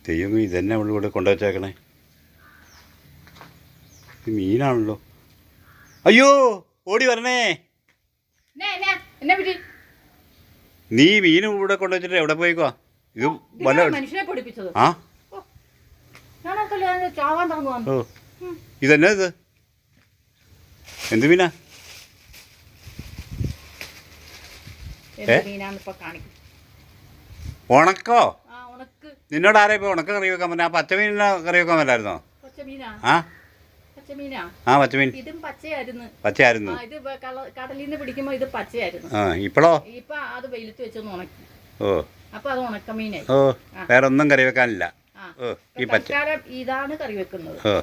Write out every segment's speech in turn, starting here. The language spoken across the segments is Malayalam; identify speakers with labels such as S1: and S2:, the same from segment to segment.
S1: ദൈവമേ ഇതന്നെ അവളിവിടെ കൊണ്ടുവച്ചേക്കണേ. ഇത് മീനാണല്ലോ. അയ്യോ ഓടി വരണേ. നീ മീനും ഇവിടെ കൊണ്ടുവച്ചിട്ട് എവിടെ പോയിക്കോ? ഇത് വല്ല ആ ഓ ഇതെന്നാ ഇത്? എന്ത് മീനാ? ഉണക്കോ? നിന്നോട് ആരാ ഇപ്പൊ ഉണക്ക കറി വെക്കാൻ പറ്റാ? ആ പച്ചമീനിനെ കറി വെക്കാൻ പറ്റായിരുന്നോ? ആ ആ പച്ചമീൻ പച്ചയായിരുന്നു.
S2: കടലിൽ നിന്ന് പിടിക്കുമ്പോ ഇത് പച്ചയായിരുന്നു.
S1: ആ ഇപ്പഴോ?
S2: ഇപ്പൊ അത് വെയിലത്ത് വെച്ചൊന്ന് ഉണക്കി.
S1: ഓ
S2: അപ്പൊ അത് ഉണക്കമീനായി.
S1: ഓ വേറെ ഒന്നും കറി വെക്കാനില്ല. ഓ ഈ പച്ച
S2: ഇതാണ് കറി വെക്കുന്നത്.
S1: ഓ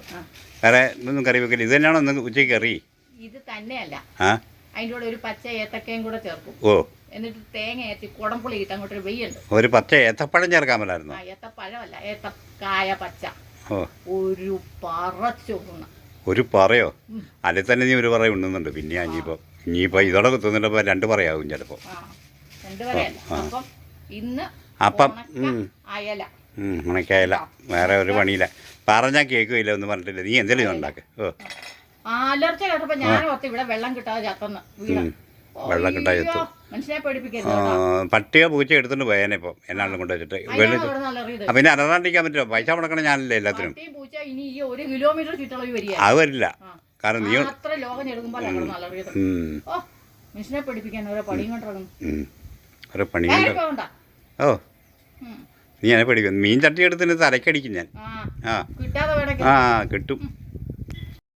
S1: വേറെ ഒന്നും കറി വെക്കില്ല. ഇത് തന്നെയാണോ ഒന്ന് ഉച്ചയ്ക്ക് കറി?
S2: ഇത് തന്നെയല്ല,
S1: ആ
S2: അതിൻ്റെ കൂടെ ഒരു പച്ച ഏത്തക്കയും കൂടെ ചേർക്കും.
S1: ഓ
S2: എന്നിട്ട് തേങ്ങ ഏറ്റി കുടംപുളി ഇട്ട് അങ്ങോട്ടൊരു വെയ്യുണ്ട്.
S1: ഒരു പച്ച ഏത്തപ്പഴം ചേർക്കാൻ പറ്റായിരുന്നോ?
S2: ഏത്തപ്പഴമല്ല, ഏത്തക്കായ പച്ച.
S1: ഓ
S2: ഒരു പറച്ചോണ
S1: ഒരു പറയോ? അതിൽ തന്നെ നീ ഒരു പറ ഉണ്ണുന്നുണ്ട്. പിന്നെ ഇനിയിപ്പോൾ ഇതോടെ കുത്തുന്നിട്ടപ്പോൾ രണ്ട് പറയാവും ചിലപ്പോൾ. അപ്പം ഉണക്കായല വേറെ ഒരു പണിയില്ല. പറഞ്ഞാൽ കേൾക്കില്ല ഒന്നും പറഞ്ഞിട്ടില്ല. നീ എന്തെങ്കിലും ഉണ്ടാക്ക്. ഓ
S2: അലർച്ച കേട്ടപ്പോൾ ഞാൻ ഓർത്ത് ഇവിടെ വെള്ളം കിട്ടാതെ ചത്തന്ന്
S1: വെള്ളം കിട്ടാതെ ചത്തു.
S2: മനുഷ്യനെ പഠിപ്പിക്കരുത്.
S1: പട്ടിയോ പൂച്ച എടുത്തുകൊണ്ട് പോയേനെ ഇപ്പം എന്നാളും കൊണ്ട് വെച്ചിട്ട് പിന്നെ അനറാണ്ടിരിക്കാൻ പറ്റുമോ? പൈസ മുടക്കണം ഞാനല്ലേ എല്ലാത്തിനും. അത് വരില്ല. കാരണം നീ
S2: മനുഷ്യനെ പഠിപ്പിക്കാൻ ഓരോ പണിയും കൊണ്ടിറങ്ങും.
S1: ഓരോ പണി ഓ നീ എന്നെ പഠിക്കും. മീൻ ചട്ടി എടുത്തിട്ട് തലക്കടിക്കും ഞാൻ. ആ കിട്ടും.